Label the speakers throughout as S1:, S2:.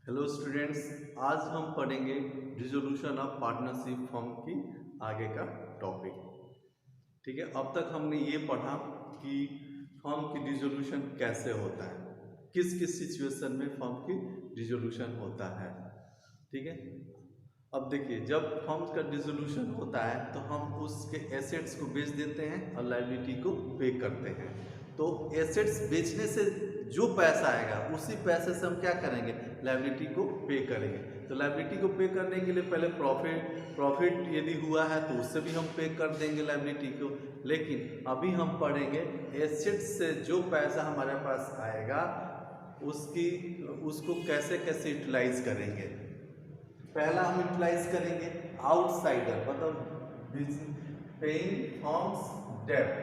S1: Hello students, आज हम पढ़ेंगे डिसोल्यूशन ऑफ पार्टनरशिप फॉर्म की आगे का टॉपिक। ठीक है, अब तक हमने ये पढ़ा कि फॉर्म की डिसोल्यूशन कैसे होता है, किस किस सिचुएशन में फॉर्म की डिसोल्यूशन होता है। ठीक है, अब देखिए, जब फर्म का डिसोल्यूशन होता है तो हम उसके एसेट्स को बेच देते हैं और लायबिलिटी को पे करते हैं। तो एसेट्स बेचने से जो पैसा आएगा उसी पैसे से हम क्या करेंगे, लायबिलिटी को पे करेंगे। तो लायबिलिटी को पे करने के लिए पहले प्रॉफिट यदि हुआ है तो उससे भी हम पे कर देंगे लायबिलिटी को। लेकिन अभी हम पढ़ेंगे एसेट्स से जो पैसा हमारे पास आएगा उसको कैसे कैसे यूटिलाइज करेंगे। पहला हम यूटिलाइज करेंगे आउटसाइडर, मतलब पेइंग फॉर्म्स डेब्ट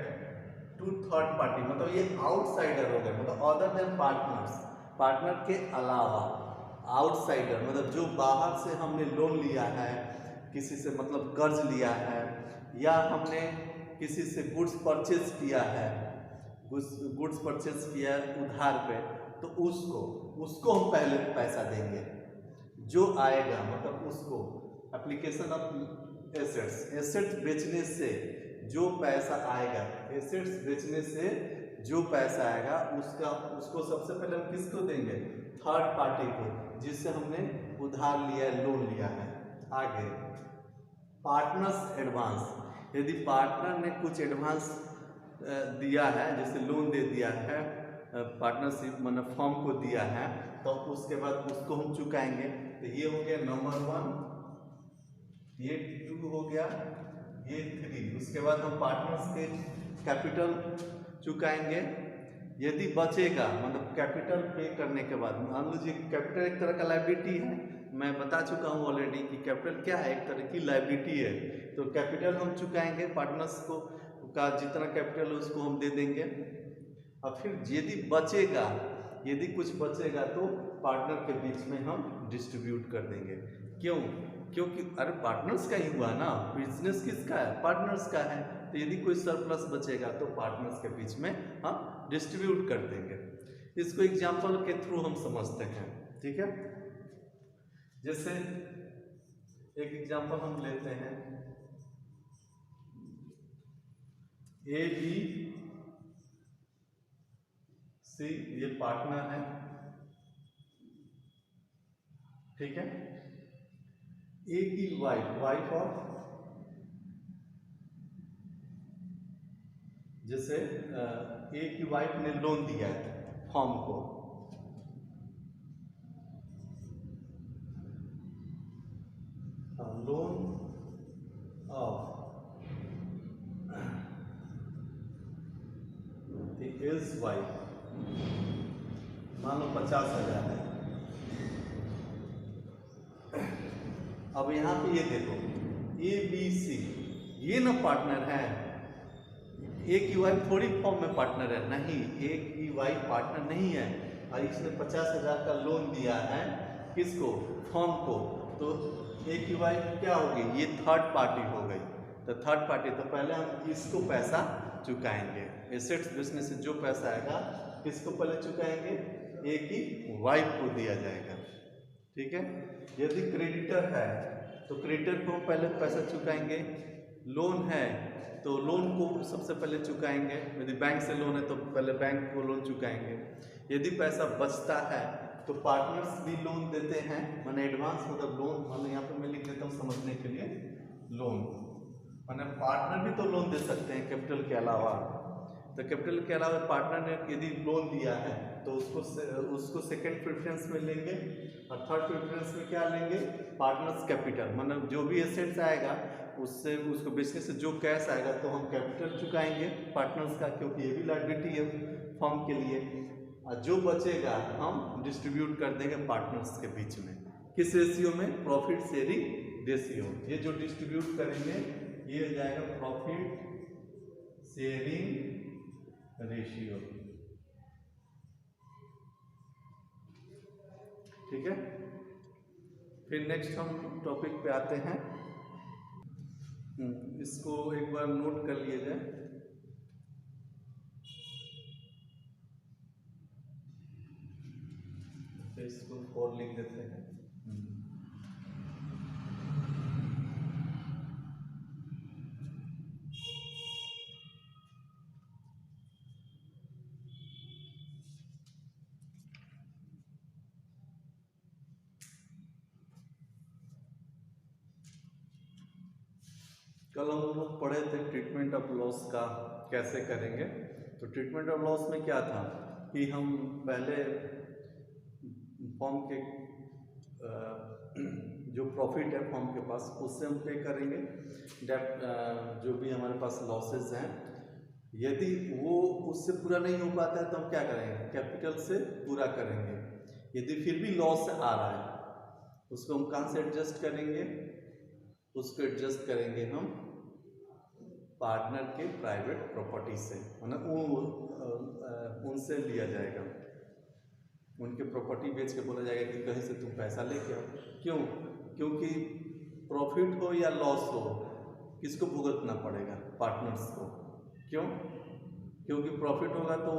S1: टू थर्ड पार्टी, मतलब ये आउटसाइडर हो गए, मतलब अदर देन पार्टनर्स, पार्टनर के अलावा। आउटसाइडर मतलब जो बाहर से हमने लोन लिया है किसी से, मतलब कर्ज लिया है, या हमने किसी से गुड्स परचेज किया है, गुड्स परचेज किया है उधार पे, तो उसको हम पहले पैसा देंगे। जो आएगा मतलब उसको एप्लीकेशन ऑफ एसेट्स बेचने से जो पैसा आएगा, एसेट्स बेचने से जो पैसा आएगा उसको सबसे पहले हम किसको देंगे, थर्ड पार्टी को, जिससे हमने उधार लिया है, लोन लिया है। आगे पार्टनर्स एडवांस, यदि पार्टनर ने कुछ एडवांस दिया है, जैसे लोन दे दिया है, पार्टनरशिप मतलब फॉर्म को दिया है, तो उसके बाद उसको हम चुकाएंगे। तो ये हो गया नंबर 1, ये 2 हो गया, ये 3। उसके बाद हम पार्टनर्स के कैपिटल चुकाएंगे। यदि बचेगा, मतलब कैपिटल पे करने के बाद, मान लीजिए कैपिटल एक तरह का लायबिलिटी है, मैं बता चुका हूँ ऑलरेडी कि कैपिटल क्या है, एक तरह की लायबिलिटी है। तो कैपिटल हम चुकाएंगे, पार्टनर्स को का जितना कैपिटल है उसको हम दे देंगे। और फिर यदि कुछ बचेगा तो पार्टनर के बीच में हम डिस्ट्रीब्यूट कर देंगे। क्यों? क्योंकि अरे पार्टनर्स का ही हुआ ना, बिजनेस किसका है, पार्टनर्स का है। तो यदि कोई सरप्लस बचेगा तो पार्टनर्स के बीच में हम डिस्ट्रीब्यूट कर देंगे। इसको एग्जाम्पल के थ्रू हम समझते हैं। ठीक है, जैसे एक एग्जाम्पल हम लेते हैं, ए बी सी, ये पार्टनर है। ठीक है, ए की वाइफ ऑफ, जैसे ए की वाइफ ने लोन दिया है फॉर्म को, लोन ऑफ इज वाइफ, मान लो 50,000 है। अब यहाँ पे ये देखो, ए बी सी ये ना पार्टनर है, ए की वाइफ थोड़ी फॉर्म में पार्टनर है, नहीं, ए की वाइफ पार्टनर नहीं है। और इसने 50,000 का लोन दिया है किसको, फॉर्म को। तो ए की वाइफ क्या होगी, ये थर्ड पार्टी हो गई। तो थर्ड पार्टी, तो पहले हम इसको पैसा चुकाएंगे। एसेट्स बेचने से जो पैसा आएगा किसको पहले चुकाएंगे, ए की वाइफ को दिया जाएगा। ठीक है, यदि क्रेडिटर है तो क्रेडिटर को पहले पैसा चुकाएंगे। लोन है तो लोन को सबसे पहले चुकाएंगे, यदि बैंक से लोन है तो पहले बैंक को लोन चुकाएंगे। यदि पैसा बचता है तो पार्टनर्स भी लोन देते हैं, मैंने एडवांस मतलब लोन, मैंने यहाँ पे मैं लिख देता हूँ समझने के लिए, लोन मैंने पार्टनर भी तो लोन दे सकते हैं कैपिटल के अलावा। तो कैपिटल के अलावा पार्टनर ने यदि लोन दिया है तो उसको सेकंड प्रेफरेंस में लेंगे, और थर्ड प्रेफरेंस में क्या लेंगे, पार्टनर्स कैपिटल, मतलब जो भी एसेट्स आएगा उससे उसको बेचने से जो कैश आएगा तो हम कैपिटल चुकाएंगे पार्टनर्स का, क्योंकि ये भी लायबिलिटी है फर्म के लिए। और जो बचेगा हम डिस्ट्रीब्यूट कर देंगे पार्टनर्स के बीच में। किस रेशियो में, प्रॉफिट शेयरिंग रेशियो। ये जो डिस्ट्रीब्यूट करेंगे ये हो जाएगा प्रॉफिट शेयरिंग रेशियो। ठीक है, फिर नेक्स्ट हम टॉपिक पे आते हैं। इसको एक बार नोट कर लिए जाए। इसको 4 लिख देते हैं। कल हम लोग पढ़े थे ट्रीटमेंट ऑफ लॉस का कैसे करेंगे। तो ट्रीटमेंट ऑफ लॉस में क्या था कि हम पहले फॉर्म के जो प्रॉफिट है फॉर्म के पास उससे हम पे करेंगे डेट, जो भी हमारे पास लॉसेस हैं। यदि वो उससे पूरा नहीं हो पाता है तो हम क्या करेंगे, कैपिटल से पूरा करेंगे। यदि फिर भी लॉस आ रहा है उसको हम कहाँ से एडजस्ट करेंगे, उसको एडजस्ट करेंगे हम पार्टनर के प्राइवेट प्रॉपर्टी से, मतलब उनसे लिया जाएगा, उनके प्रॉपर्टी बेच के बोला जाएगा कि कहीं से तुम पैसा लेके आओ। क्यों? क्योंकि प्रॉफिट हो या लॉस हो किसको भुगतना पड़ेगा, पार्टनर्स को। क्यों? क्योंकि प्रॉफिट होगा तो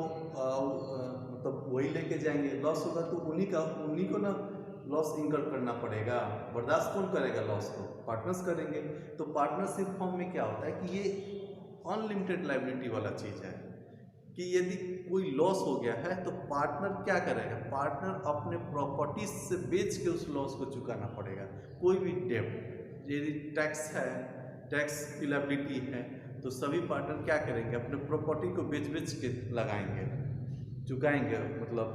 S1: मतलब वही लेके जाएंगे, लॉस होगा तो उन्हीं को ना लॉस इनकर करना पड़ेगा। बर्दाश्त कौन करेगा लॉस को? पार्टनर्स करेंगे। तो पार्टनरशिप फॉर्म में क्या होता है कि ये अनलिमिटेड लायबिलिटी वाला चीज़ है कि यदि कोई लॉस हो गया है तो पार्टनर क्या करेगा, पार्टनर अपने प्रॉपर्टीज से बेच के उस लॉस को चुकाना पड़ेगा। कोई भी डेब्ट, यदि टैक्स है, टैक्स की लायबिलिटी है, तो सभी पार्टनर क्या करेंगे, अपने प्रॉपर्टी को बेच के लगाएंगे, चुकाएंगे, मतलब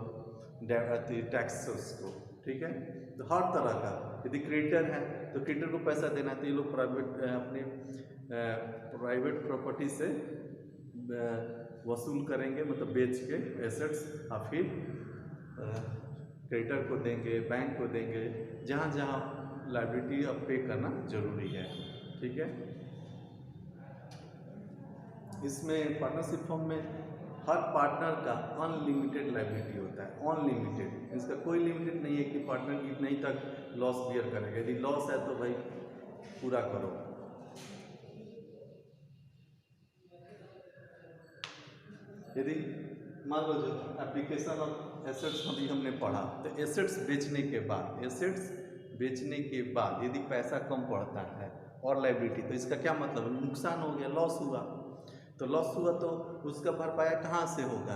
S1: टैक्सेस को। ठीक है? तो हर तरह का, यदि क्रेडिटर है तो क्रेडिटर को पैसा देना है तो ये लोग अपने प्राइवेट प्रॉपर्टी से वसूल करेंगे, मतलब बेच के एसेट्स, और फिर क्रेडिटर को देंगे, बैंक को देंगे, जहाँ जहाँ लायबिलिटी अब पे करना जरूरी है। ठीक है? इसमें पार्टनरशिप फॉर्म में हर पार्टनर का अनलिमिटेड लायबिलिटी होता है, अनलिमिटेड। इसका कोई लिमिटेड नहीं है कि पार्टनर कितने ही तक लॉस बियर करेगा। यदि लॉस है तो भाई पूरा करो। यदि मान लो जो एप्लीकेशन ऑफ एसेट्स अभी हमने पढ़ा, तो एसेट्स बेचने के बाद यदि पैसा कम पड़ता है और लायबिलिटी, तो इसका क्या मतलब, नुकसान हो गया, लॉस हुआ। तो लॉस हुआ तो उसका भरपाया कहाँ से होगा,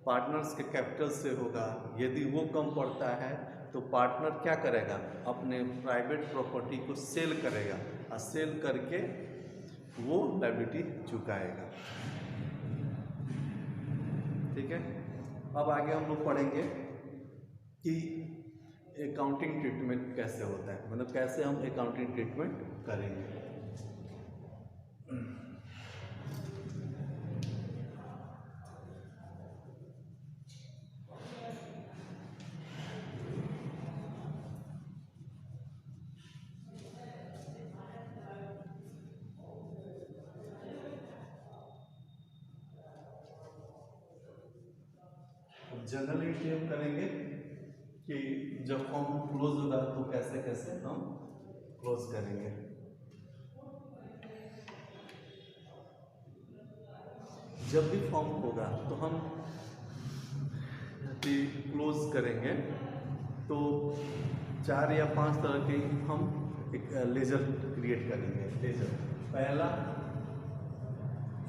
S1: पार्टनर्स के कैपिटल से होगा। यदि वो कम पड़ता है तो पार्टनर क्या करेगा, अपने प्राइवेट प्रॉपर्टी को सेल करेगा, और सेल करके वो लायबिलिटी चुकाएगा। ठीक है? अब आगे हम लोग पढ़ेंगे कि अकाउंटिंग ट्रीटमेंट कैसे होता है, मतलब कैसे हम अकाउंटिंग ट्रीटमेंट करेंगे। जनरली हम करेंगे कि जब फॉर्म क्लोज होगा तो कैसे कैसे हम क्लोज करेंगे। जब भी फॉर्म होगा तो हम क्लोज करेंगे तो 4 या 5 तरह के हम एक लेजर क्रिएट करेंगे। लेजर पहला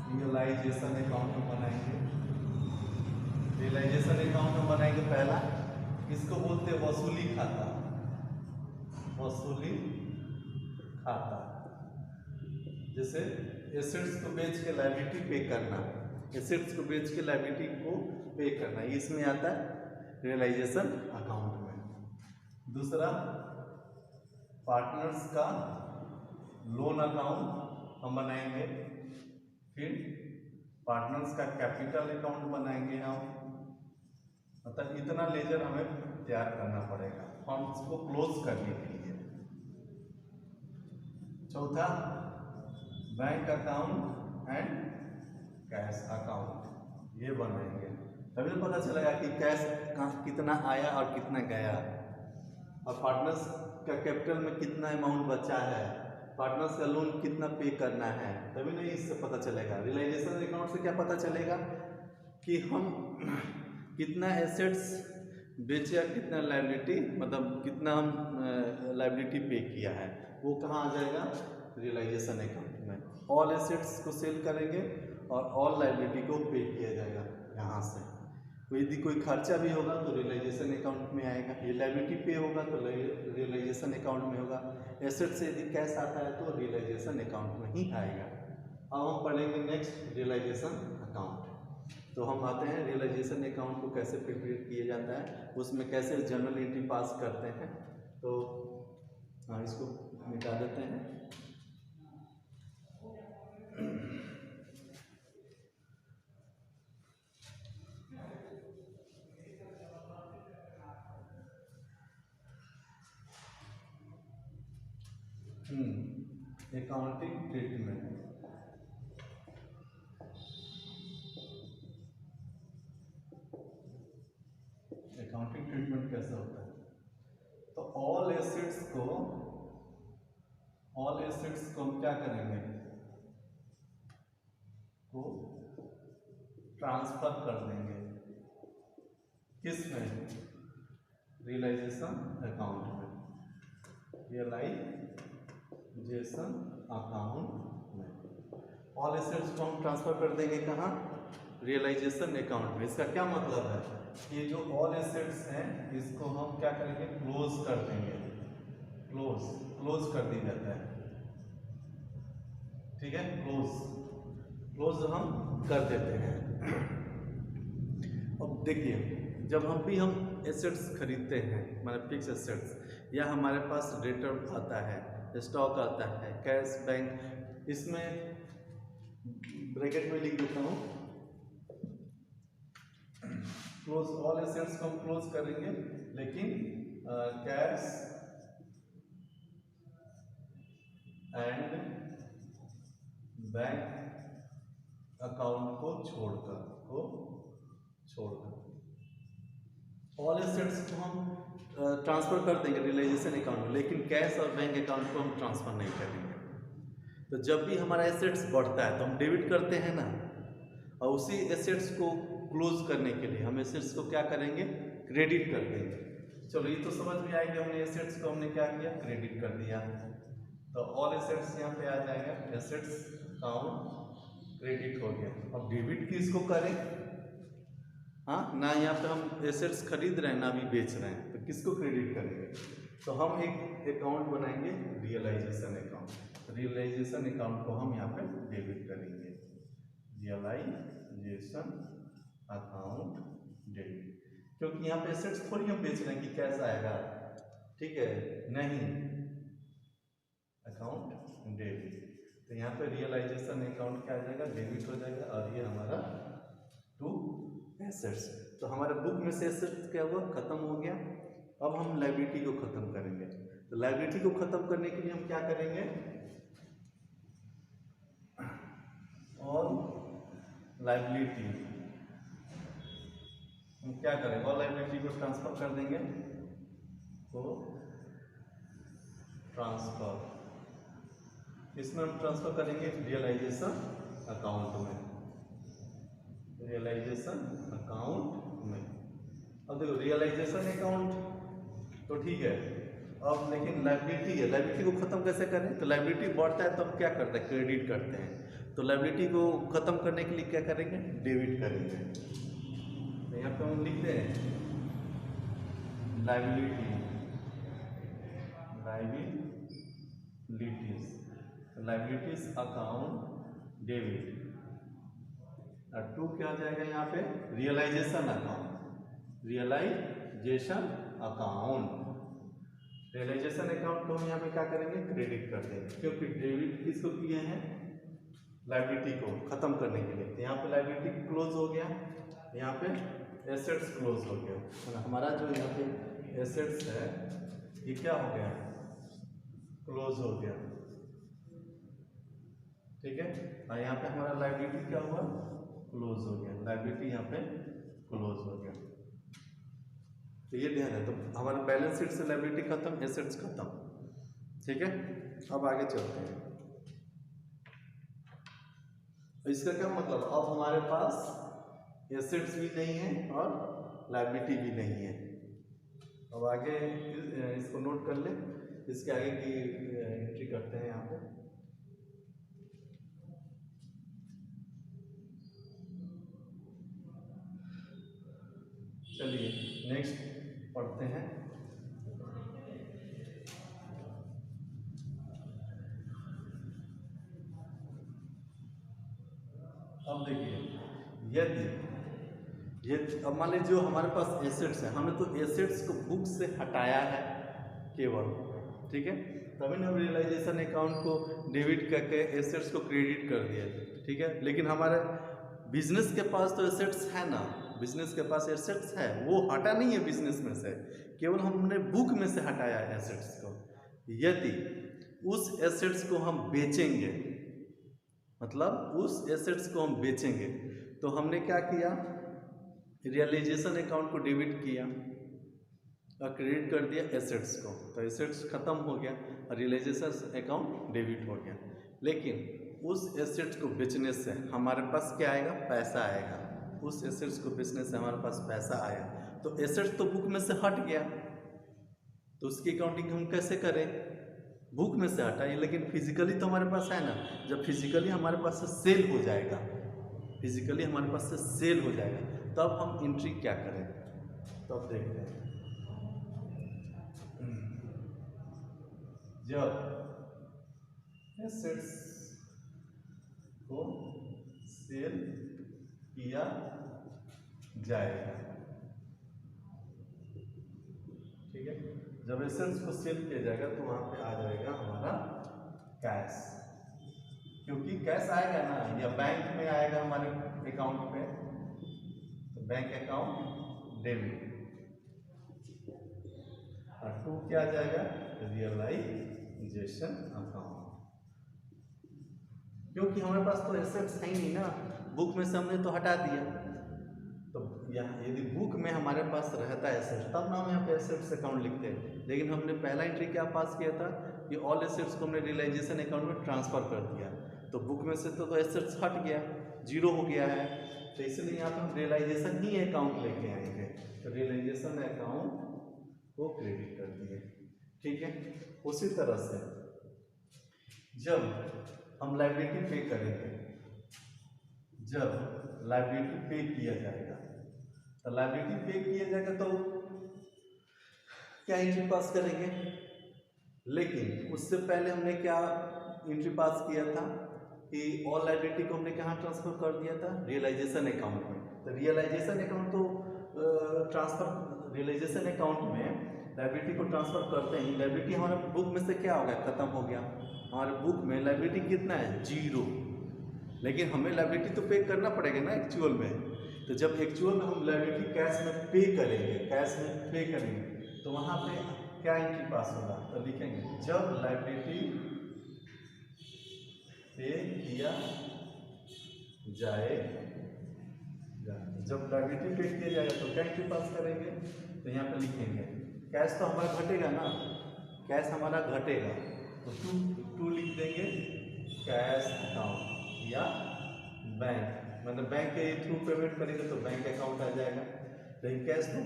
S1: रियलाइजेशन अकाउंट बनाएंगे। रियलाइजेशन अकाउंट में बनाएंगे पहला, इसको बोलते हैं वसूली खाता। वसूली खाता जैसे एसेट्स को बेच के लायबिलिटी पे करना, एसेट्स को बेच के लायबिलिटी को पे करना, इसमें आता है रियलाइजेशन अकाउंट में। दूसरा पार्टनर्स का लोन अकाउंट हम बनाएंगे। फिर पार्टनर्स का कैपिटल अकाउंट बनाएंगे हम। मतलब इतना लेजर हमें तैयार करना पड़ेगा फॉर्म्स को क्लोज करने के लिए। चौथा bank account and cash account, ये बनाएंगे, तभी पता चलेगा कि कैश कितना आया और कितना गया, और पार्टनर्स का कैपिटल में कितना अमाउंट बचा है, पार्टनर्स का लोन कितना पे करना है, तभी नहीं इससे पता चलेगा। रियलाइजेशन अकाउंट से क्या पता चलेगा कि हम कितना एसेट्स बेचा कितना लाइबिलिटी, मतलब कितना हम लाइबिलिटी पे किया है, वो कहाँ आ जाएगा, रियलाइजेशन अकाउंट में। ऑल एसेट्स को सेल करेंगे और ऑल लाइबिलिटी को पे किया जाएगा यहाँ से। तो यदि कोई खर्चा भी होगा तो रियलाइजेशन अकाउंट में आएगा, ये लाइबिलिटी पे होगा तो रियलाइजेशन अकाउंट में होगा, एसेट से यदि कैश आता है तो रियलाइजेशन अकाउंट में ही आएगा। अब हम पढ़ेंगे नेक्स्ट रियलाइजेशन अकाउंट। तो हम आते हैं रियलाइजेशन अकाउंट को कैसे प्रिपेयर किया जाता है, उसमें कैसे जर्नल एंट्री पास करते हैं। तो हाँ, इसको मिटा देते हैं। Accounting treatment. अकाउंटिंग ट्रीटमेंट कैसे होता है, तो ऑल एसेट्स को हम क्या करेंगे, को ट्रांसफर कर देंगे किस में, रियलाइजेशन अकाउंट में, रियलाइजेशन अकाउंट में। ऑल एसेट्स को हम ट्रांसफर कर देंगे कहाँ, रियलाइजेशन अकाउंट में। इसका क्या मतलब है, ये जो ऑल एसेट्स हैं इसको हम क्या करेंगे, क्लोज कर देंगे, क्लोज कर दी जाता है, ठीक है, क्लोज हम कर देते हैं। अब देखिए, जब हम एसेट्स खरीदते हैं, हमारे फिक्स एसेट्स, या हमारे पास डेटर आता है, स्टॉक आता है, कैश, बैंक, इसमें ब्रैकेट में लिख देता हूँ, क्लोज ऑल एसेट्स को हम क्लोज करेंगे, लेकिन कैश एंड बैंक अकाउंट को छोड़कर ऑल एसेट्स को हम ट्रांसफर कर देंगे रियलाइजेशन अकाउंट में, लेकिन कैश और बैंक अकाउंट को हम ट्रांसफर नहीं करेंगे। तो जब भी हमारा एसेट्स बढ़ता है तो हम डेबिट करते हैं ना, और उसी एसेट्स को क्लोज करने के लिए हम एसेट्स को क्या करेंगे, क्रेडिट कर देंगे। चलो ये तो समझ में आएगा, हमने एसेट्स को हमने क्या किया, क्रेडिट कर दिया। तो ऑल एसेट्स यहाँ पे आ जाएगा, एसेट्स अकाउंट क्रेडिट हो गया। अब डेबिट किसको करें, हाँ ना, यहाँ पे हम एसेट्स खरीद रहे हैं ना अभी बेच रहे हैं, तो किसको क्रेडिट करेंगे, तो हम एक अकाउंट बनाएंगे, रियलाइजेशन अकाउंट। रियलाइजेशन अकाउंट को हम यहाँ पे डेबिट करेंगे, रियलाइजेशन अकाउंट डेबिट, क्योंकि यहाँ पे एसेट्स थोड़ी हम बेच रहे हैं कि कैसा आएगा, ठीक है, नहीं, अकाउंट डेबिट। तो यहाँ पे रियलाइजेशन अकाउंट क्या आ जाएगा, डेबिट हो जाएगा, और ये हमारा टू एसेट्स। तो हमारे बुक में से एसेट्स क्या हुआ, खत्म हो गया। अब हम लायबिलिटी को खत्म करेंगे। तो लायबिलिटी को खत्म करने के लिए हम क्या करेंगे, और लायबिलिटी हम क्या करेंगे, और लायबिलिटी को ट्रांसफर कर देंगे, तो ट्रांसफर इसमें हम ट्रांसफर करेंगे रियलाइजेशन अकाउंट में, रियलाइजेशन अकाउंट में। अब देखो रियलाइजेशन अकाउंट तो ठीक है, अब लेकिन लायबिलिटी है, लायबिलिटी को खत्म कैसे करें, तो लायबिलिटी बढ़ता है तो हम क्या करते हैं, क्रेडिट करते हैं। तो लायबिलिटी को खत्म करने के लिए क्या करेंगे, डेबिट करेंगे। तो यहाँ पे हम लिखते हैं लायबिलिटीज, लायबिलिटीज अकाउंट डेबिट, और टू क्या हो जाएगा यहाँ पे, realisation account, realisation account. Realisation account को हम यहाँ पे क्या करेंगे, क्रेडिट कर देंगे, क्योंकि डेबिट किसको किए हैं, लायबिलिटी को खत्म करने के लिए। यहाँ पे लायबिलिटी क्लोज हो गया, यहाँ पे एसेट्स क्लोज हो गया, तो हमारा जो यहाँ पे एसेट्स है ये क्या हो गया, क्लोज हो गया, ठीक है। और यहाँ पे हमारा लायबिलिटी क्या हुआ, क्लोज हो गया, लायबिलिटी यहाँ पे क्लोज हो गया। तो ये ध्यान है, तो हमारे बैलेंस शीट से लायबिलिटी खत्म, एसेट्स खत्म, ठीक है। अब आगे चलते हैं। इसका क्या मतलब, अब हमारे पास एसेट्स भी नहीं है और लायबिलिटी भी नहीं है, अब आगे इसको नोट कर ले, इसके आगे की एंट्री करते हैं यहाँ पे। चलिए नेक्स्ट पढ़ते हैं। अब देखिए, यदि ये अब मान लीजिए जो हमारे पास एसेट्स है, हमने तो एसेट्स को बुक से हटाया है केवल, ठीक है, तभी ना रियलाइजेशन अकाउंट को डेबिट करके एसेट्स को क्रेडिट कर दिया, ठीक है। लेकिन हमारे बिजनेस के पास तो एसेट्स है ना, बिजनेस के पास एसेट्स है, वो हटा नहीं है बिजनेस में से, केवल हमने बुक में से हटाया है एसेट्स को। यदि उस एसेट्स को हम बेचेंगे, मतलब उस एसेट्स को हम बेचेंगे, तो हमने क्या किया, रियलाइजेशन अकाउंट को डेबिट किया और क्रेडिट कर दिया एसेट्स को, तो एसेट्स खत्म हो गया और रियलाइजेशन अकाउंट डेबिट हो गया। लेकिन उस एसेट्स को बेचने से हमारे पास क्या आएगा, पैसा आएगा। उस एसेट्स को बेचने से हमारे पास पैसा आया, तो एसेट्स तो बुक में से हट गया, तो उसकी अकाउंटिंग हम कैसे करें, बुक में से हटाइए, लेकिन फिजिकली तो हमारे पास है ना। जब फिजिकली हमारे पास से सेल हो जाएगा, फिजिकली हमारे पास से सेल हो जाएगा, तब हम एंट्री क्या करें, तब देखते हैं। जब एसेट्स को सेल किया जाएगा, ठीक है, जब एसेट्स को सेल किया जाएगा तो वहां पे आ जाएगा हमारा कैश, क्योंकि कैश आएगा ना, या बैंक में आएगा हमारे अकाउंट पे, तो बैंक अकाउंट डेबिट, और टू क्या आ जाएगा, रियलाइजेशन अकाउंट, क्योंकि हमारे पास तो एसेट्स है ही नहीं ना, बुक में से हमने तो हटा दिया। तो यहाँ यदि बुक में हमारे पास रहता है एसेट्स, तब ना हम यहाँ पे एसेट्स अकाउंट लिखते हैं, लेकिन हमने पहला एंट्री क्या पास किया था कि ऑल एसेट्स को हमने रियलाइजेशन अकाउंट में ट्रांसफर कर दिया, तो बुक में से तो एसेट्स हट गया, जीरो हो गया है, तो इसलिए यहाँ पे हम रियलाइजेशन ही अकाउंट लेके आएंगे, तो रियलाइजेशन अकाउंट को क्रेडिट कर दिए, ठीक है। उसी तरह से जब हम लायबिलिटी पे करेंगे, जब लायबिलिटी पे किया जाएगा, तो लायबिलिटी पे किया जाएगा तो क्या एंट्री पास करेंगे, लेकिन उससे पहले हमने क्या एंट्री पास किया था कि ऑल लायबिलिटी को हमने कहाँ ट्रांसफर कर दिया था, रियलाइजेशन अकाउंट में। तो रियलाइजेशन अकाउंट तो ट्रांसफर, रियलाइजेशन अकाउंट में लायबिलिटी को ट्रांसफर करते ही लायबिलिटी हमारे बुक में से क्या हो गया, खत्म हो गया। हमारे बुक में लायबिलिटी कितना है, जीरो, लेकिन हमें लायबिलिटी तो पे करना पड़ेगा ना एक्चुअल में। तो जब एक्चुअल में हम लायबिलिटी कैश में पे करेंगे, कैश में पे करेंगे, तो वहाँ पे क्या एंट्री पास होगा, तो लिखेंगे जब लायबिलिटी पे किया जाएगा, जब लायबिलिटी पे किया जाएगा तो क्या एंट्री पास करेंगे, तो यहाँ पे लिखेंगे कैश तो हमारा घटेगा ना, कैश हमारा घटेगा, तो टू लिख देंगे कैश अकाउंट, या बैंक, मतलब बैंक के थ्रू पेमेंट करेंगे तो बैंक अकाउंट आ जाएगा। लेकिन कैश तो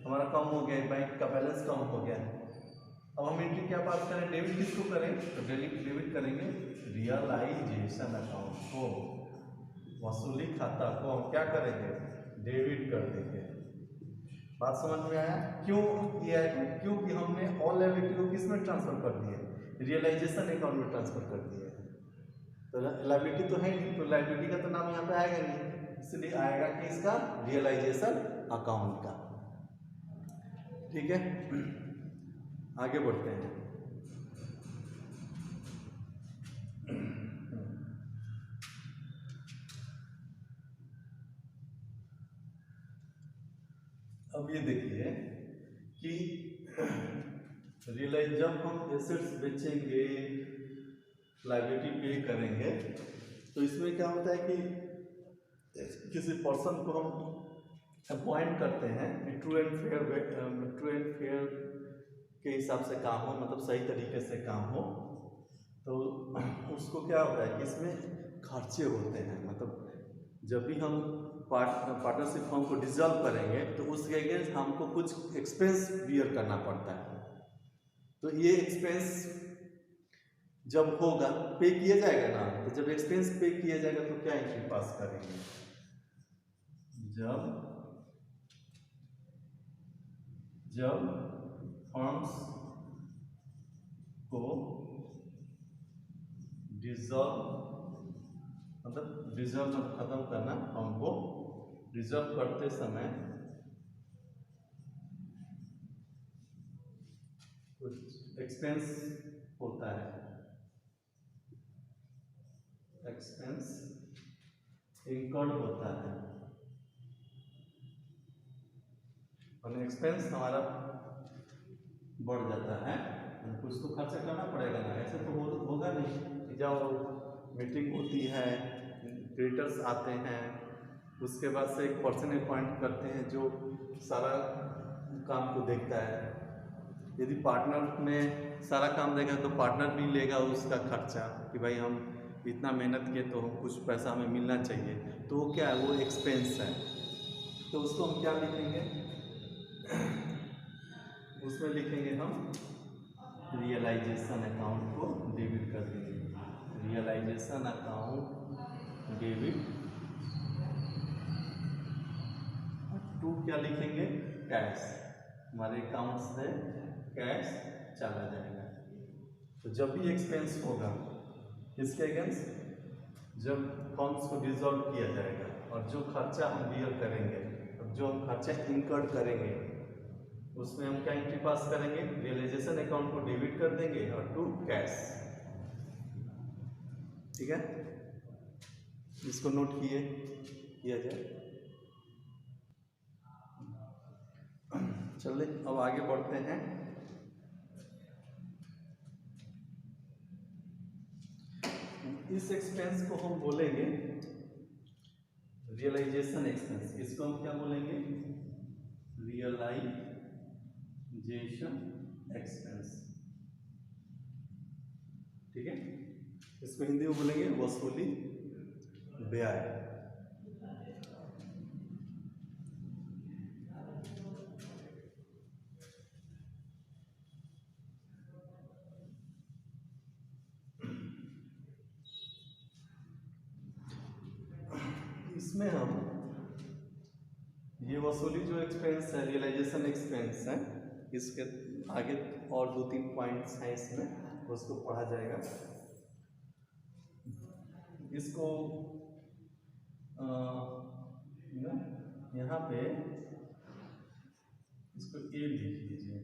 S1: हमारा कम हो गया, बैंक का बैलेंस कम हो गया। अब हम एंट्री क्या पास करें, डेबिट किसको करें, तो डेबिट करेंगे रियलाइजेशन अकाउंट को, वसूली खाता को हम क्या करेंगे, डेबिट कर देंगे। बात समझ में आया, क्यों किया है, क्योंकि हमने ऑल लायबिलिटी को किस में ट्रांसफर कर दिए, रियलाइजेशन अकाउंट में ट्रांसफर कर दिए। तो लायबिलिटी तो है नहीं, तो लायबिलिटी का तो नाम यहाँ पे आएगा नहीं, इसलिए आएगा कि इसका रियलाइजेशन अकाउंट का, ठीक है। आगे बढ़ते हैं। अब ये देखिए कि जब हम एसेट्स बेचेंगे, लायबिलिटी पे करेंगे, तो इसमें क्या होता है कि किसी पर्सन को हम अपॉइंट करते हैं, ट्रू एंड फेयर के हिसाब से काम हो, मतलब सही तरीके से काम हो, तो उसको क्या होता है कि इसमें खर्चे होते हैं, मतलब जब भी हम पार्टनरशिप फॉर्म को डिसॉल्व करेंगे तो उसके अगेंस्ट हमको कुछ एक्सपेंस बियर करना पड़ता है। तो ये एक्सपेंस जब होगा पे किया जाएगा ना, तो जब एक्सपेंस पे किया जाएगा तो क्या एंट्री पास करेंगे? जब फॉर्म्स को डिसॉल्व, मतलब डिसॉल्व खत्म करना, हमको डिसॉल्व करते समय कुछ एक्सपेंस होता है, एक्सपेंस इनकर्ड होता है, और एक्सपेंस हमारा बढ़ जाता है, कुछ तो खर्चा करना पड़ेगा ना, ऐसे तो होगा नहीं कि जब मीटिंग होती है, क्रेडिटर्स आते हैं, उसके बाद से एक पर्सन अपॉइंट करते हैं जो सारा काम को देखता है। यदि पार्टनर में सारा काम देगा तो पार्टनर भी लेगा उसका खर्चा कि भाई हम इतना मेहनत किए तो कुछ पैसा हमें मिलना चाहिए, तो वो क्या है, वो एक्सपेंस है। तो उसको हम क्या लिखेंगे? उसमें लिखेंगे हम रियलाइजेशन अकाउंट को डेबिट कर देंगे, रियलाइजेशन अकाउंट डेबिट टू क्या लिखेंगे? कैश। हमारे अकाउंट से कैश चला जाएगा। तो जब भी एक्सपेंस होगा किसके अगेंस्ट? जब फॉर्म्स को डिसॉल्व किया जाएगा, और जो खर्चा हम बियर करेंगे, जो हम खर्चा इनकर्ड करेंगे, उसमें हम क्या एंट्री पास करेंगे? रियलाइजेशन अकाउंट को डेबिट कर देंगे और टू कैश। ठीक है, इसको नोट किया जाए। चलिए अब आगे बढ़ते हैं। इस एक्सपेंस को हम बोलेंगे रियलाइजेशन एक्सपेंस। इसको हम क्या बोलेंगे? Realisation expense. ठीक है, इसको हिंदी में बोलेंगे वसूली व्यय। इसमें हम ये वसूली जो एक्सपेंस है, रियलाइजेशन एक्सपेंस है, इसके आगे और 2-3 पॉइंट्स हैं इसमें, उसको पढ़ा जाएगा। इसको यहाँ पे इसको ए लिख लीजिए,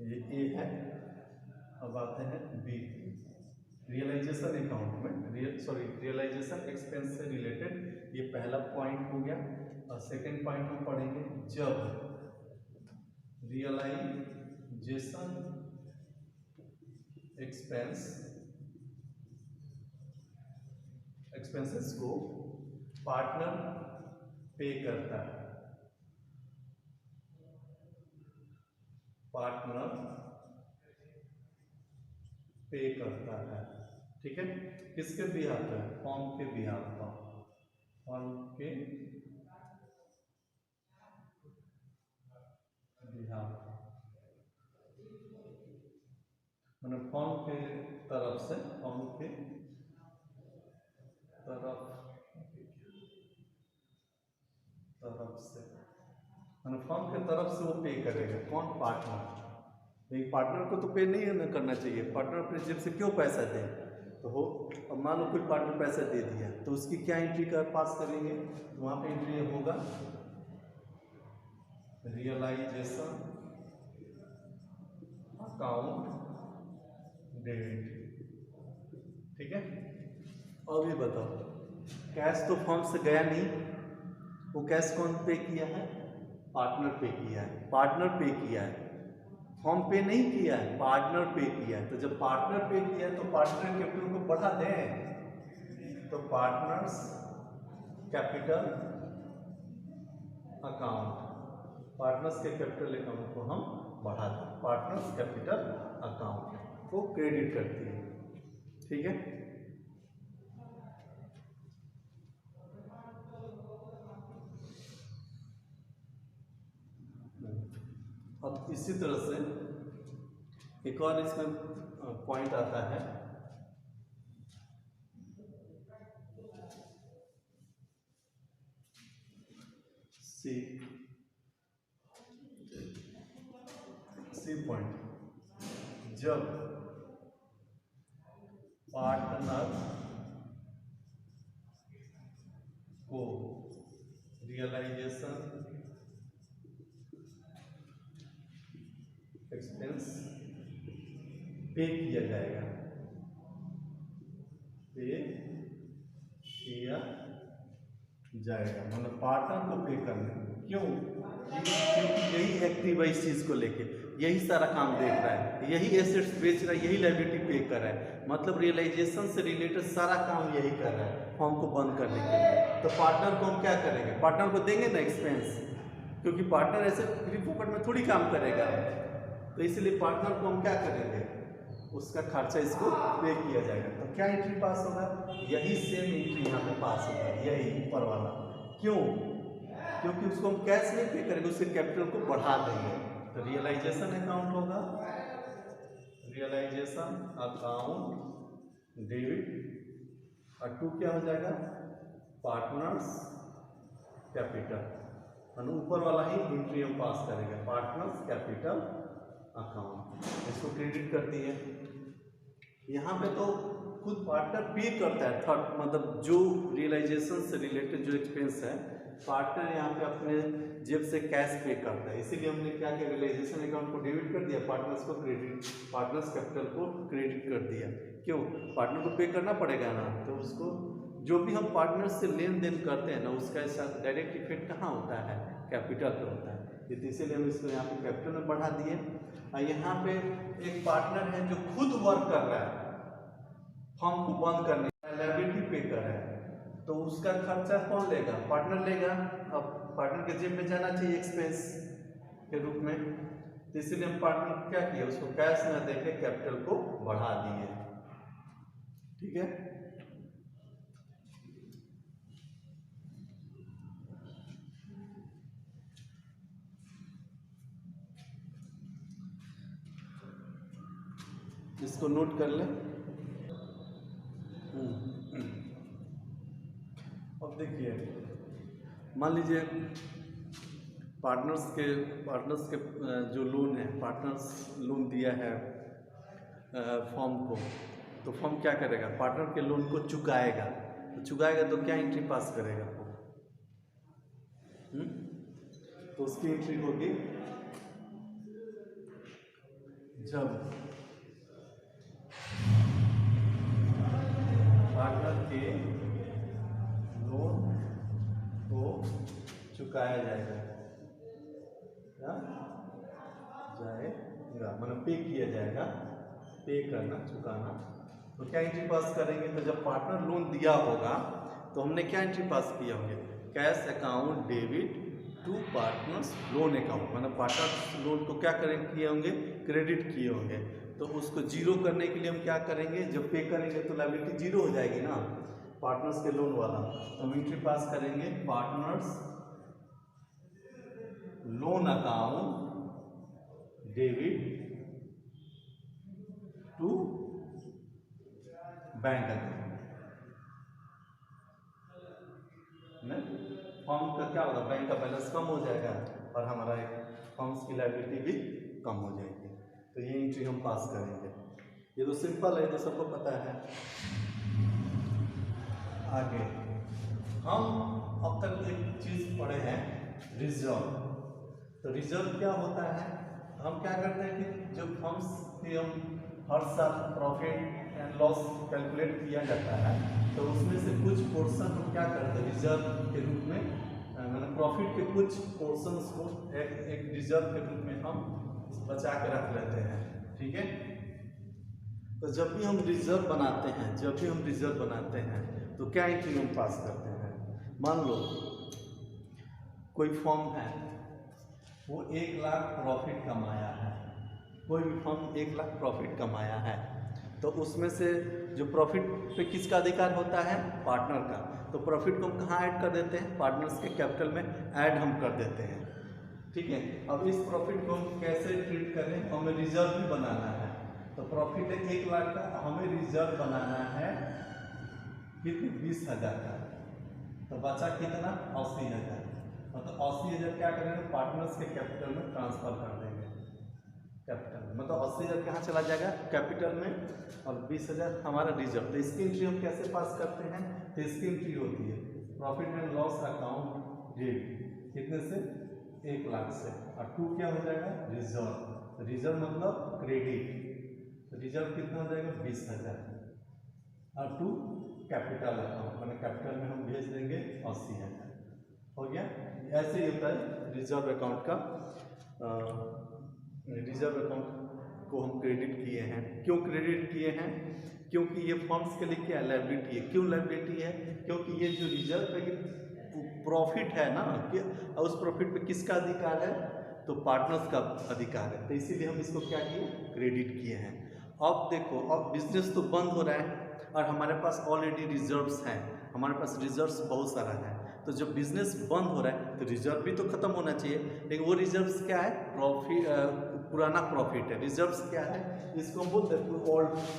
S1: ये ए है। अब आते हैं बी, रियलाइजेशन अकाउंट में रियलाइजेशन एक्सपेंस से रिलेटेड ये पहला पॉइंट हो गया। और सेकेंड पॉइंट हम पढ़ेंगे जब रियलाइजेशन एक्सपेंसेस को पार्टनर पे करता है, पार्टनर पे करता है। ठीक है, किसके बिहाफ पे? फॉर्म के बिहाफ पर, फॉर्म के बिहाफ, मतलब फॉर्म के तरफ से, फॉर्म के तरफ से, मतलब फॉर्म के तरफ से वो पे करेगा। कौन? पार्टनर। लेकिन पार्टनर को तो पे नहीं करना चाहिए, पार्टनर अपने जेब से क्यों पैसा दे? तो हो, अब मान लो कोई पार्टनर पैसा दे दिया तो उसकी क्या एंट्री पास करेंगे? वहाँ पे एंट्री होगा रियलाइजेशन अकाउंट डेबिट। ठीक है, और भी बताओ, कैश तो फॉर्म से गया नहीं, वो कैश कौन पे किया है? पार्टनर पे किया है, पार्टनर पे किया है, फॉर्म पे नहीं किया है, पार्टनर पे किया है। तो जब पार्टनर पे किया है तो पार्टनर कैपिटल को बढ़ा दें, तो पार्टनर्स कैपिटल अकाउंट, पार्टनर्स के कैपिटल अकाउंट को हम बढ़ा दें, पार्टनर्स कैपिटल अकाउंट को क्रेडिट करती है। ठीक है, इसी तरह से एक और इसमें पॉइंट आता है, सी पॉइंट, जब पार्टनर को रियलाइजेशन एक्सपेंस पे किया जाएगा, पे किया जाएगा, मतलब पार्टनर को पे करना। क्यों? क्योंकि यही एक्टिव है, इस चीज को लेके यही सारा काम देख रहा है, यही एसेट्स बेच रहा है, यही लायबिलिटी पे कर रहा है, मतलब रियलाइजेशन से रिलेटेड सारा काम यही कर रहा है फॉर्म को बंद करने के लिए। तो पार्टनर को हम क्या करेंगे? पार्टनर को देंगे ना एक्सपेंस, क्योंकि पार्टनर ऐसे फ्री फोकट में थोड़ी काम करेगा, तो इसलिए पार्टनर को हम क्या करेंगे? उसका खर्चा इसको पे किया जाएगा। तो क्या एंट्री पास होगा? यही सेम एंट्री यहाँ पे पास होगा, यही ऊपर वाला। क्यों? क्योंकि उसको हम कैश नहीं पे करेंगे, उसके कैपिटल को बढ़ा देंगे। तो रियलाइजेशन अकाउंट होगा, रियलाइजेशन अकाउंट डेबिट, और टू क्या हो जाएगा? पार्टनर्स कैपिटल, मतलब ऊपर वाला ही एंट्री हम पास करेंगे, पार्टनर्स कैपिटल अकाउंट, इसको क्रेडिट करती है। यहाँ पे तो खुद पार्टनर पे करता है, थर्ड मतलब जो रियलाइजेशन से रिलेटेड जो एक्सपेंस है, पार्टनर यहाँ पे अपने जेब से कैश पे करता है। इसीलिए हमने क्या किया? रियलाइजेशन अकाउंट को डेबिट कर दिया, पार्टनर्स को क्रेडिट, पार्टनर्स कैपिटल को क्रेडिट कर दिया। क्यों? पार्टनर को पे करना पड़ेगा ना, तो उसको जो भी हम पार्टनर से लेन देन करते हैं ना, उसका डायरेक्ट इफेक्ट कहाँ होता है? कैपिटल पे होता है। तो इसीलिए हम इसको यहाँ पे कैपिटल में बढ़ा दिए। और यहाँ पे एक पार्टनर है जो खुद वर्क कर रहा है फॉर्म को बंद करने, लायबिलिटी पे कर रहा है, तो उसका खर्चा कौन लेगा? पार्टनर लेगा। अब पार्टनर के जेब में जाना चाहिए एक्सपेंस के रूप में, तो इसीलिए हम पार्टनर क्या किया? उसको कैश न देके कैपिटल को बढ़ा दिए। ठीक है, इसको नोट कर ले। अब देखिए, मान लीजिए पार्टनर्स के जो लोन है, पार्टनर्स लोन दिया है फॉर्म को, तो फॉर्म क्या करेगा? पार्टनर के लोन को चुकाएगा। तो चुकाएगा तो क्या एंट्री पास करेगा? तो उसकी एंट्री होगी, जब पार्टनर के लोन को चुकाया जाएगा, क्या जाएगा, मतलब पे किया जाएगा, पे करना, चुकाना। तो क्या एंट्री पास करेंगे? तो जब पार्टनर लोन दिया होगा तो हमने क्या एंट्री पास किया होंगे? Cash account debit to partners loan account, मतलब पार्टनर लोन को क्या किए होंगे? क्रेडिट किए होंगे। तो उसको जीरो करने के लिए हम क्या करेंगे? जब पे करेंगे तो लायबिलिटी जीरो हो जाएगी ना, पार्टनर्स के लोन वाला। तो हम एंट्री पास करेंगे, partners loan account debit to bank account. Form का क्या होगा? बैंक का बैलेंस कम हो जाएगा और हमारा फॉर्म्स की लायबिलिटी भी कम हो जाएगी। तो ये एंट्री हम पास करेंगे। ये तो सिंपल है, तो सबको पता है। आगे हम अब तक एक चीज पढ़े हैं, रिजर्व। तो रिजर्व क्या होता है? हम क्या करते हैं कि जो फर्म्स की हम हर साल प्रॉफिट एंड लॉस कैलकुलेट किया जाता है, तो उसमें से कुछ पोर्शन हम क्या करते हैं? रिजर्व के रूप में, मतलब प्रॉफिट के कुछ पोर्शंस को एक रिजर्व के रूप में हम बचा के रख लेते हैं। ठीक है, तो जब भी हम रिजर्व बनाते हैं, तो क्या एंट्री हम पास करते हैं? मान लो कोई फर्म है, वो 1 लाख प्रॉफिट कमाया है, कोई भी फर्म 1 लाख प्रॉफिट कमाया है, तो उसमें से जो प्रॉफिट पे किसका अधिकार होता है? पार्टनर का। तो प्रॉफिट को हम कहाँ ऐड कर देते हैं? पार्टनर्स के कैपिटल में ऐड हम कर देते हैं। ठीक है। अब इस प्रॉफिट को हम कैसे ट्रीट करें, हमें रिजर्व भी बनाना है। तो प्रॉफिट है 1 लाख का, हमें रिजर्व बनाना है कितने, 20,000 का। तो बचा कितना, 80,000। मतलब 80,000 क्या करेंगे, पार्टनर्स के कैपिटल में ट्रांसफर कर देंगे। कैपिटल मतलब 80,000 कहाँ चला जाएगा, कैपिटल में, और 20,000 हमारा रिजर्व। तो इसकी एंट्री हम कैसे पास करते हैं, तो इसकी एंट्री होती है प्रॉफिट एंड लॉस अकाउंट डेट, कितने से, 1 लाख से, और 2 क्या हो जाएगा, रिजर्व। रिजर्व मतलब क्रेडिट, तो रिजर्व कितना हो जाएगा, 20,000, और 2 कैपिटल अकाउंट, मैंने कैपिटल में हम भेज देंगे 80,000। हो गया। ऐसे ही होता है रिजर्व अकाउंट का। रिजर्व अकाउंट को हम क्रेडिट किए हैं। क्यों क्रेडिट किए हैं, क्योंकि ये फर्म्स के लिए क्या लायबिलिटी है। क्यों लायबिलिटी है, क्योंकि ये जो रिजर्व है ये प्रॉफिट है ना, कि उस प्रॉफिट पे किसका अधिकार है, तो पार्टनर्स का अधिकार है। तो इसीलिए हम इसको क्या किए, क्रेडिट किए हैं। अब देखो, अब बिजनेस तो बंद हो रहा है और हमारे पास ऑलरेडी रिजर्व्स हैं, हमारे पास रिजर्व्स बहुत सारा है। तो जब बिजनेस बंद हो रहा है तो रिजर्व भी तो खत्म होना चाहिए, लेकिन वो रिजर्व्स क्या है, प्रॉफिट, पुराना प्रॉफिट है। रिजर्व्स क्या है, इसको हम बोल देते हैं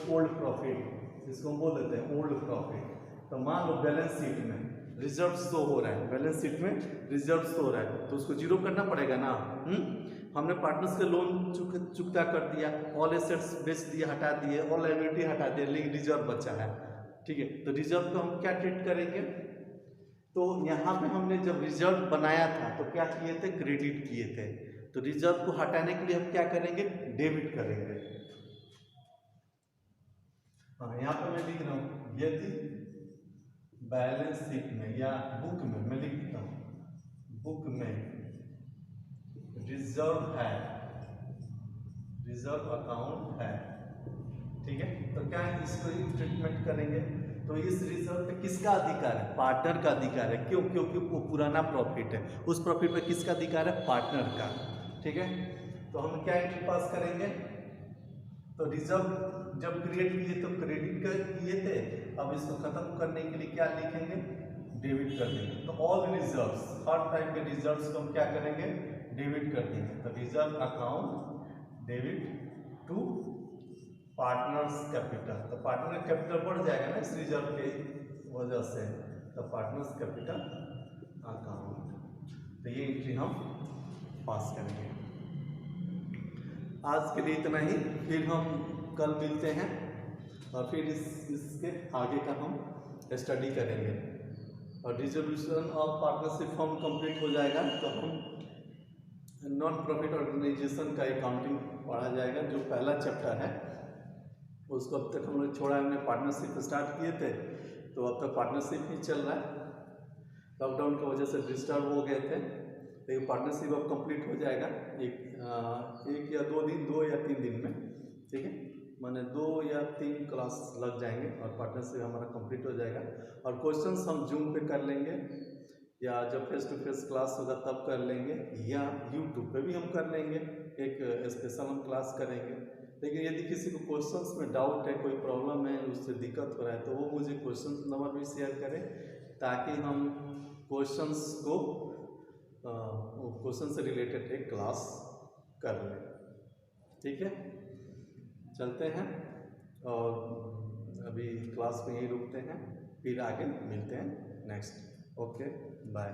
S1: ओल्ड प्रॉफिट, इसको हम बोल देते हैं ओल्ड प्रॉफिट। तो मान लो बैलेंस शीट में रिजर्व शो हो रहा है, बैलेंस शीट में रिजर्व शो हो रहा है, तो उसको जीरो करना पड़ेगा ना। हमने पार्टनर्स के लोन चुकता कर दिया, ऑल एसेट्स बेच दिए, हटा दिए, ऑल लायबिलिटी हटा दिए, लेकिन रिजर्व बचा है। ठीक है, तो रिजर्व को हम क्या ट्रीट करेंगे, तो यहाँ पे हमने जब रिजर्व बनाया था तो क्या किए थे, क्रेडिट किए थे। तो रिजर्व को हटाने के लिए हम क्या करेंगे, डेबिट करेंगे। हाँ, यहाँ पे मैं लिख रहा हूँ, यदि बैलेंस शीट में या बुक में, मैं लिख देता हूँ, बुक में रिजर्व है, रिजर्व अकाउंट है, ठीक है, तो क्या है, इसको ट्रीटमेंट करेंगे। तो इस रिजर्व पे किसका अधिकार है, पार्टनर का अधिकार है। क्यों, क्योंकि वो पुराना प्रॉफिट है, उस प्रॉफिट पे किसका अधिकार है, पार्टनर का। ठीक है, तो हम क्या एंट्री पास करेंगे, तो रिजर्व जब क्रिएट किए तो क्रेडिट किए थे, अब इसको खत्म करने के लिए क्या लिखेंगे, डेबिट कर देंगे। तो ऑल रिजर्व्स, हर टाइप के रिजर्व्स को हम क्या करेंगे, डेबिट कर देंगे। तो reserve account debit to partners capital, तो पार्टनर कैपिटल बढ़ जाएगा ना इस रिजर्व के वजह से, तो पार्टनर्स कैपिटल अकाउंट। तो ये एंट्री हम पास करेंगे। आज के लिए इतना ही, फिर हम कल मिलते हैं और फिर इसके आगे का हम स्टडी करेंगे। और distribution of partnership form complete हो जाएगा तो हम नॉन प्रॉफिट ऑर्गेनाइजेशन का अकाउंटिंग पढ़ा जाएगा, जो पहला चैप्टर है उसको अब तक हम लोग छोड़ा, हमने पार्टनरशिप स्टार्ट किए थे, तो अब तक पार्टनरशिप ही चल रहा है। लॉकडाउन की वजह से डिस्टर्ब हो गए थे, लेकिन पार्टनरशिप अब कंप्लीट हो जाएगा एक या 2 दिन, 2 या 3 दिन में। ठीक है, माने 2 या 3 क्लास लग जाएंगे और पार्टनरशिप हमारा कंप्लीट हो जाएगा। और क्वेश्चंस हम जूम पे कर लेंगे, या जब फेस टू फेस क्लास होगा तब कर लेंगे, या यूट्यूब पे भी हम कर लेंगे, एक स्पेशल हम क्लास करेंगे। लेकिन यदि किसी को क्वेश्चंस में डाउट है, कोई प्रॉब्लम है, उससे दिक्कत हो रहा है, तो वो मुझे क्वेश्चन नंबर भी शेयर करें, ताकि हम क्वेश्चंस को क्वेश्चन से रिलेटेड एक क्लास कर लें। ठीक है, चलते हैं और अभी क्लास में यही रुकते हैं, फिर आगे मिलते हैं नेक्स्ट। Okay, bye.